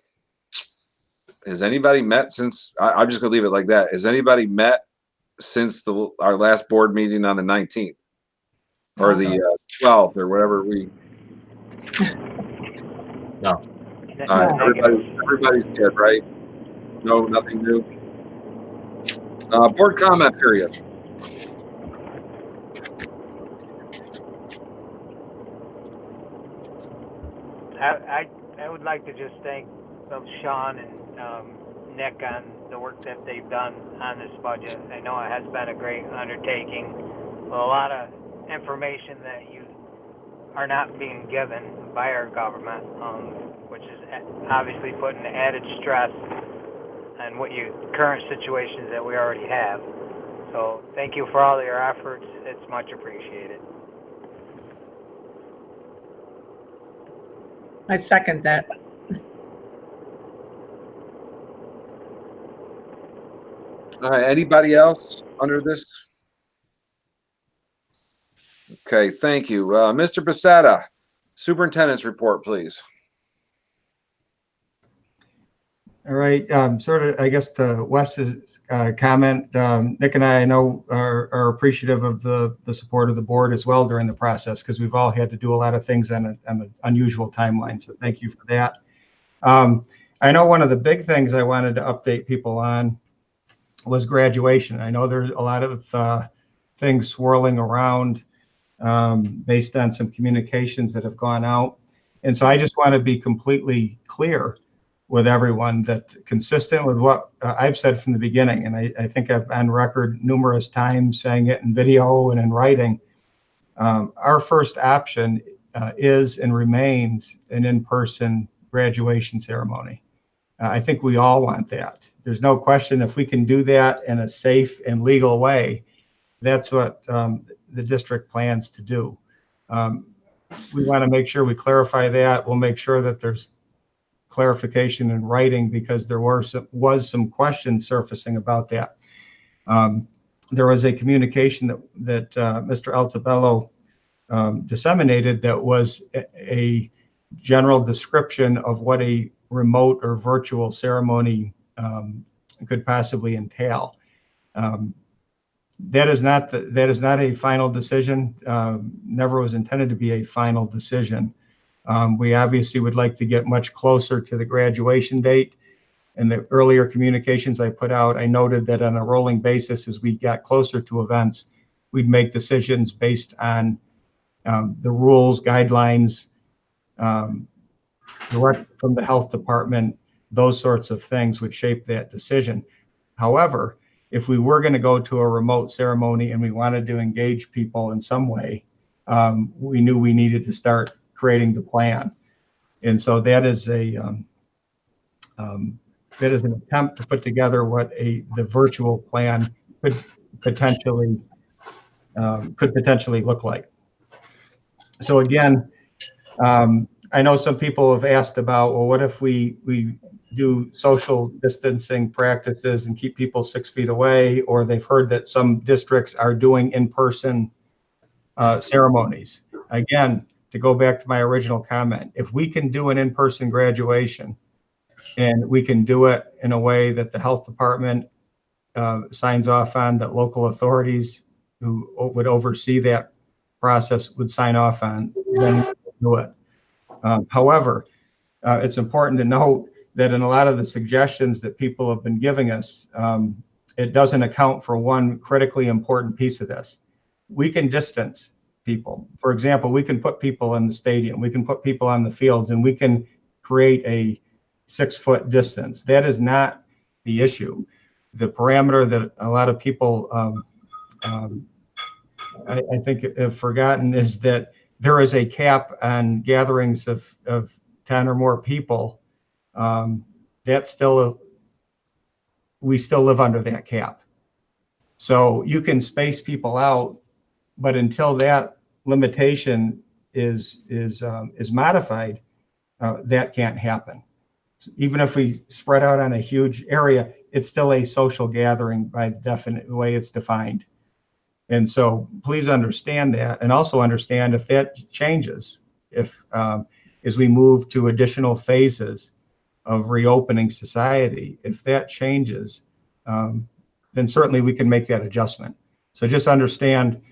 Has anybody met since, I'm just gonna leave it like that. Has anybody met since our last board meeting on the 19th? Or the 12th or whatever we. No. All right, everybody's good, right? No, nothing new. Board comment period. I would like to just thank Sean and Nick on the work that they've done on this budget. I know it has been a great undertaking with a lot of information that you are not being given by our government, which is obviously putting added stress on current situations that we already have. So thank you for all your efforts. It's much appreciated. I second that. All right, anybody else under this? Okay, thank you. Mr. Becerra, superintendent's report, please. All right. Sort of, I guess, to Wes's comment, Nick and I know are appreciative of the support of the board as well during the process, because we've all had to do a lot of things on an unusual timeline. So thank you for that. I know one of the big things I wanted to update people on was graduation. I know there's a lot of things swirling around based on some communications that have gone out. And so I just want to be completely clear with everyone that, consistent with what I've said from the beginning, and I think I've on record numerous times saying it in video and in writing, our first option is and remains an in-person graduation ceremony. I think we all want that. There's no question, if we can do that in a safe and legal way, that's what the district plans to do. We want to make sure we clarify that. We'll make sure that there's clarification in writing, because there was some questions surfacing about that. There was a communication that Mr. Altabello disseminated that was a general description of what a remote or virtual ceremony could possibly entail. That is not a final decision. Never was intended to be a final decision. We obviously would like to get much closer to the graduation date. In the earlier communications I put out, I noted that on a rolling basis, as we got closer to events, we'd make decisions based on the rules, guidelines, direct from the health department. Those sorts of things would shape that decision. However, if we were going to go to a remote ceremony and we wanted to engage people in some way, we knew we needed to start creating the plan. And so that is an attempt to put together what the virtual plan could potentially look like. So again, I know some people have asked about, well, what if we do social distancing practices and keep people 6 feet away, or they've heard that some districts are doing in-person ceremonies. Again, to go back to my original comment, if we can do an in-person graduation and we can do it in a way that the health department signs off on, that local authorities who would oversee that process would sign off on, then we'll do it. However, it's important to note that in a lot of the suggestions that people have been giving us, it doesn't account for one critically important piece of this. We can distance people. For example, we can put people in the stadium, we can put people on the fields, and we can create a 6-foot distance. That is not the issue. The parameter that a lot of people, I think, have forgotten is that there is a cap on gatherings of 10 or more people. We still live under that cap. So you can space people out, but until that limitation is modified, that can't happen. So even if we spread out on a huge area, it's still a social gathering by the way it's defined. And so please understand that, and also understand if that changes, if as we move to additional phases of reopening society, if that changes, then certainly we can make that adjustment. So just understand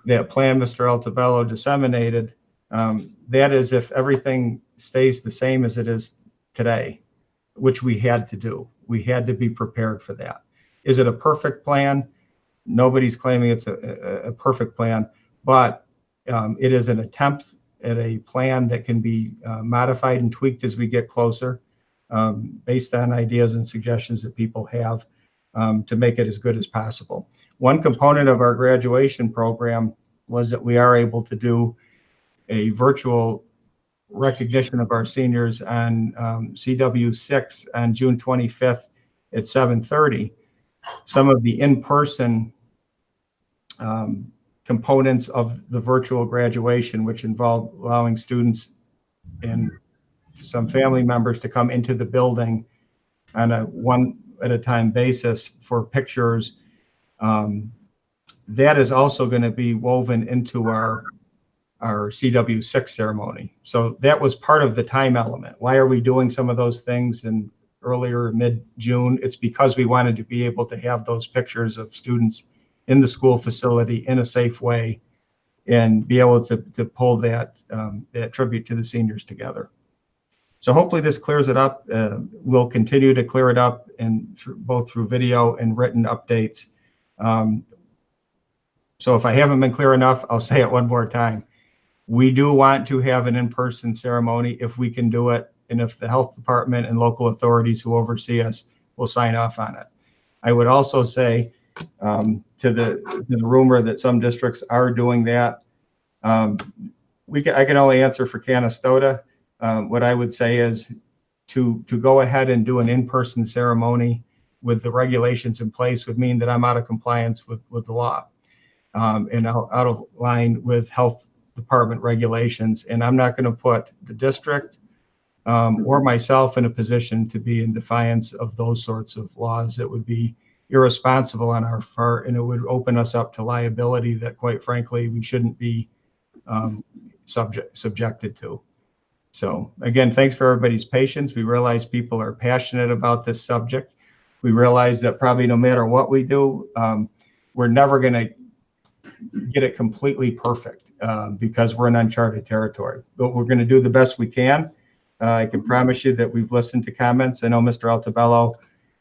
that plan Mr. Altabello disseminated, that is if everything stays the same as it is today, which we had to do. We had to be prepared for that. Is it a perfect plan? Nobody's claiming it's a perfect plan, but it is an attempt at a plan that can be modified and tweaked as we get closer, based on ideas and suggestions that people have, to make it as good as possible. One component of our graduation program was that we are able to do a virtual recognition of our seniors on CW6 on June 25th at 7:30. Some of the in-person components of the virtual graduation, which involve allowing students and some family members to come into the building on a one-at-a-time basis for pictures, that is also going to be woven into our CW6 ceremony. So that was part of the time element. Why are we doing some of those things in earlier mid-June, it's because we wanted to be able to have those pictures of students in the school facility in a safe way and be able to pull that tribute to the seniors together. So hopefully this clears it up. We'll continue to clear it up, and both through video and written updates. So if I haven't been clear enough, I'll say it one more time. We do want to have an in-person ceremony if we can do it, and if the health department and local authorities who oversee us will sign off on it. I would also say to the rumor that some districts are doing that, I can only answer for Canastota. What I would say is to go ahead and do an in-person ceremony with the regulations in place would mean that I'm out of compliance with the law and out of line with health department regulations. And I'm not going to put the district or myself in a position to be in defiance of those sorts of laws. It would be irresponsible on our part, and it would open us up to liability that, quite frankly, we shouldn't be subjected to. So again, thanks for everybody's patience. We realize people are passionate about this subject. We realize that probably no matter what we do, we're never going to get it completely perfect because we're in uncharted territory, but we're going to do the best we can. I can promise you that we've listened to comments. I know Mr. Altabello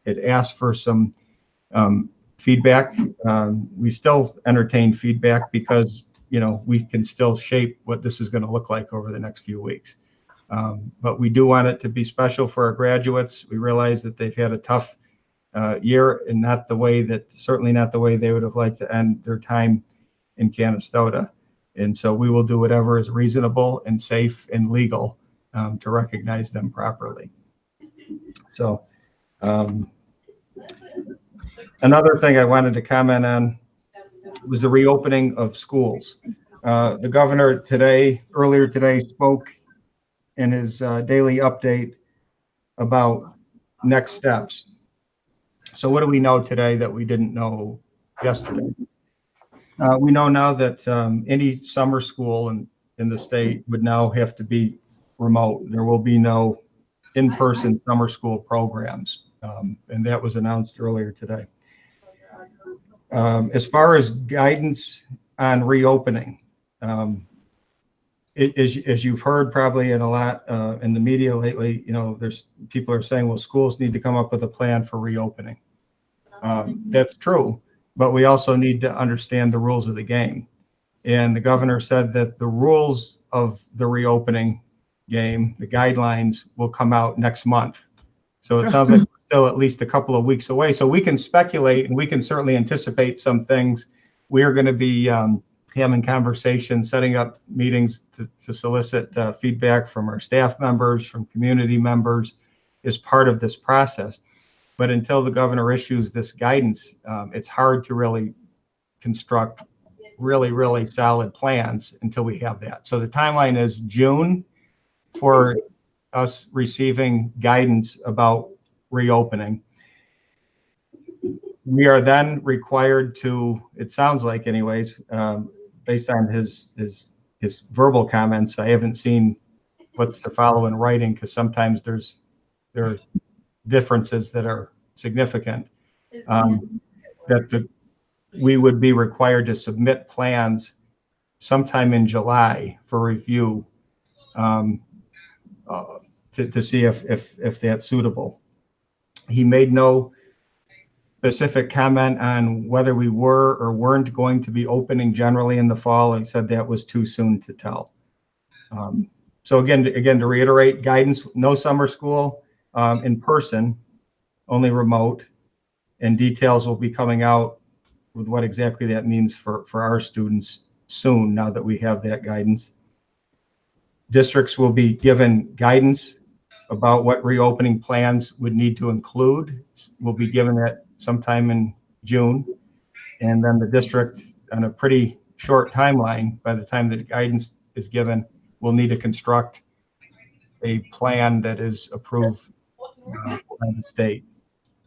had asked for some feedback. We still entertain feedback because, you know, we can still shape what this is going to look like over the next few weeks. But we do want it to be special for our graduates. We realize that they've had a tough year, and certainly not the way they would have liked to end their time in Canastota. And so we will do whatever is reasonable and safe and legal to recognize them properly. So another thing I wanted to comment on was the reopening of schools. The governor earlier today spoke in his daily update about next steps. So what do we know today that we didn't know yesterday? We know now that any summer school in the state would now have to be remote. There will be no in-person summer school programs, and that was announced earlier today. As far as guidance on reopening, as you've heard probably in a lot in the media lately, you know, there's people are saying, well, schools need to come up with a plan for reopening. That's true, but we also need to understand the rules of the game. And the governor said that the rules of the reopening game, the guidelines, will come out next month. So it sounds like we're still at least a couple of weeks away. So we can speculate and we can certainly anticipate some things. We are going to be having conversations, setting up meetings to solicit feedback from our staff members, from community members as part of this process. But until the governor issues this guidance, it's hard to really construct really, really solid plans until we have that. So the timeline is June for us receiving guidance about reopening. We are then required to, it sounds like anyways, based on his verbal comments, I haven't seen what's to follow in writing because sometimes there are differences that are significant, that we would be required to submit plans sometime in July for review to see if that's suitable. He made no specific comment on whether we were or weren't going to be opening generally in the fall. He said that was too soon to tell. So again, to reiterate, guidance, no summer school in person, only remote, and details will be coming out with what exactly that means for our students soon, now that we have that guidance. Districts will be given guidance about what reopening plans would need to include. We'll be given that sometime in June. And then the district, on a pretty short timeline, by the time the guidance is given, will need to construct a plan that is approved by the state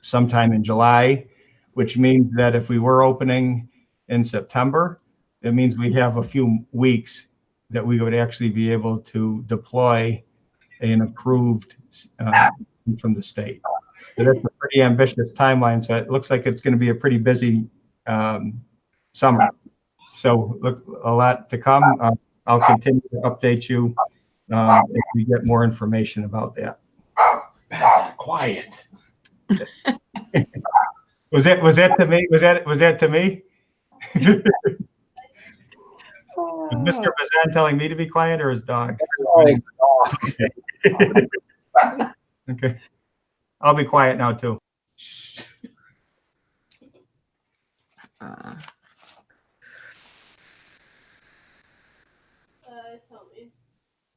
sometime in July, which means that if we were opening in September, it means we have a few weeks that we would actually be able to deploy an approved from the state. That's a pretty ambitious timeline, so it looks like it's going to be a pretty busy summer. So look, a lot to come. I'll continue to update you if we get more information about that. Quiet. Was that to me? Was that to me? Was Mr. Bazan telling me to be quiet or his dog? Okay. I'll be quiet now too.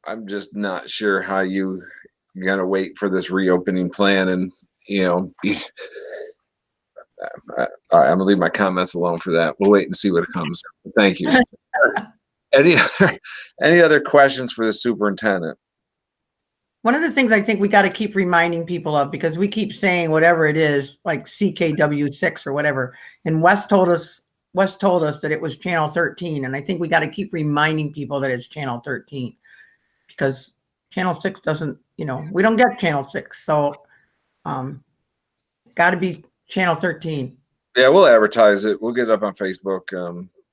I'm just not sure how you gonna wait for this reopening plan and, all right, I'm gonna leave my comments alone for that. We'll wait and see what comes. Thank you. Any other questions for the superintendent? One of the things I think we got to keep reminding people of, because we keep saying whatever it is, like CKW6 or whatever, and Wes told us that it was channel 13, and I think we got to keep reminding people that it's channel 13, because channel 6 doesn't, we don't get channel 6, so got to be channel 13. Yeah, we'll advertise it. We'll get it up on Facebook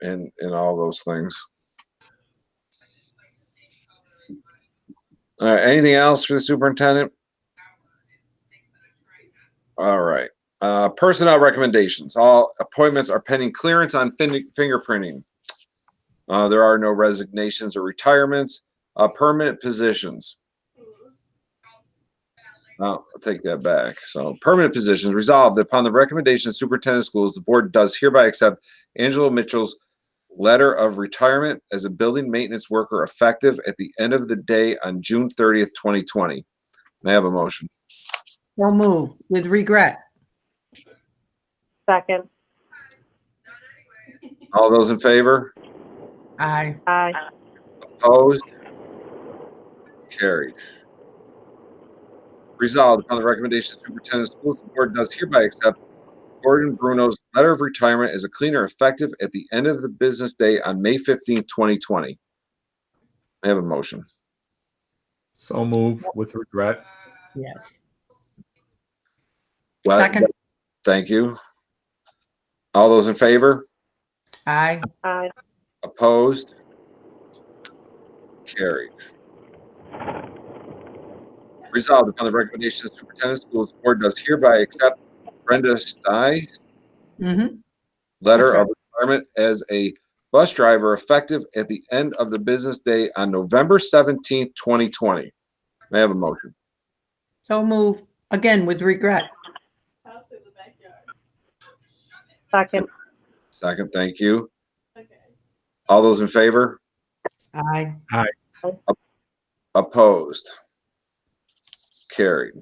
and all those things. All right, anything else for the superintendent? All right. Personnel recommendations. All appointments are pending clearance on fingerprinting. There are no resignations or retirements. Permanent positions. I'll take that back. So permanent positions resolved upon the recommendation of superintendent of schools, the board does hereby accept Angela Mitchell's letter of retirement as a building maintenance worker effective at the end of the day on June 30th, 2020. May I have a motion? No move with regret. Second. All those in favor? Aye. Aye. Opposed? Carried. Resolved upon the recommendation of superintendent of schools, the board does hereby accept Gordon Bruno's letter of retirement as a cleaner effective at the end of the business day on May 15th, 2020. I have a motion. So move with regret. Yes. Well, Second. thank you. All those in favor? Aye. Aye. Opposed? Carried. Resolved upon the recommendation of the superintendent of schools, the board does hereby accept Brenda Stye's Mm-hmm. letter That's of retirement as a bus driver effective at the end of the business day on November 17th, 2020. May I have a motion? So move again with regret. Second. Second, thank you. All those in favor? Aye. Opposed? Carried.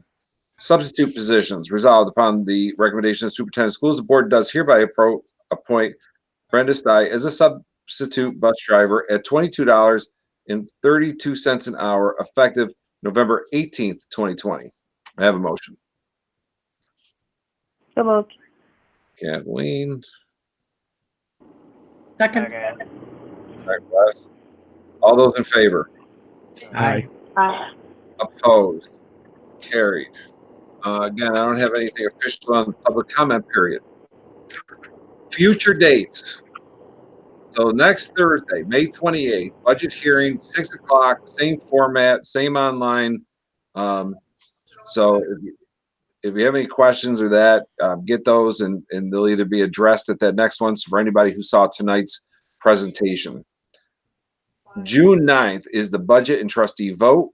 Substitute positions. Resolved upon the recommendation of the superintendent of schools, the board does hereby appoint Brenda Stye as a substitute bus driver at $22.32 an hour effective November 18th, 2020. I have a motion. So moved. Kathleen. Second. Second. Second, Wes. All those in favor? Aye. Aye. Opposed? Carried. Again, I don't have anything official on the public comment period. Future dates. So next Thursday, May 28th, budget hearing, 6 o'clock, same format, same online. So if you have any questions or that, get those and they'll either be addressed at that next one. So for anybody who saw tonight's presentation. June 9th is the budget and trustee vote.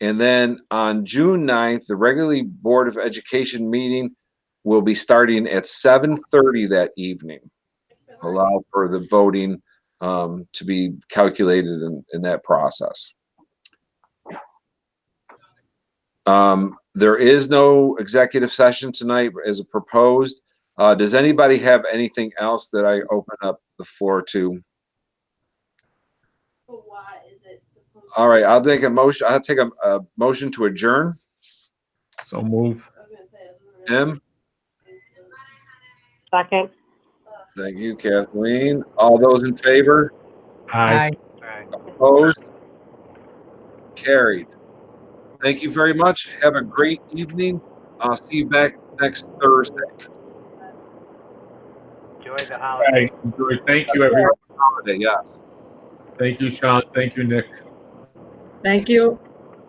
And then on June 9th, the regularly Board of Education meeting will be starting at 7:30 that evening. Allow for the voting to be calculated in that process. There is no executive session tonight as proposed. Does anybody have anything else that I open up the floor to? All right, I'll take a motion. I'll take a motion to adjourn. So move. Tim, Second. thank you, Kathleen. All those in favor? Aye. Aye. Opposed? Carried. Thank you very much. Have a great evening. I'll see you back next Thursday. Enjoy the All holiday. right. Enjoy. Thank you, everyone. Holiday, yes. Thank you, Sean. Thank you, Nick. Thank you.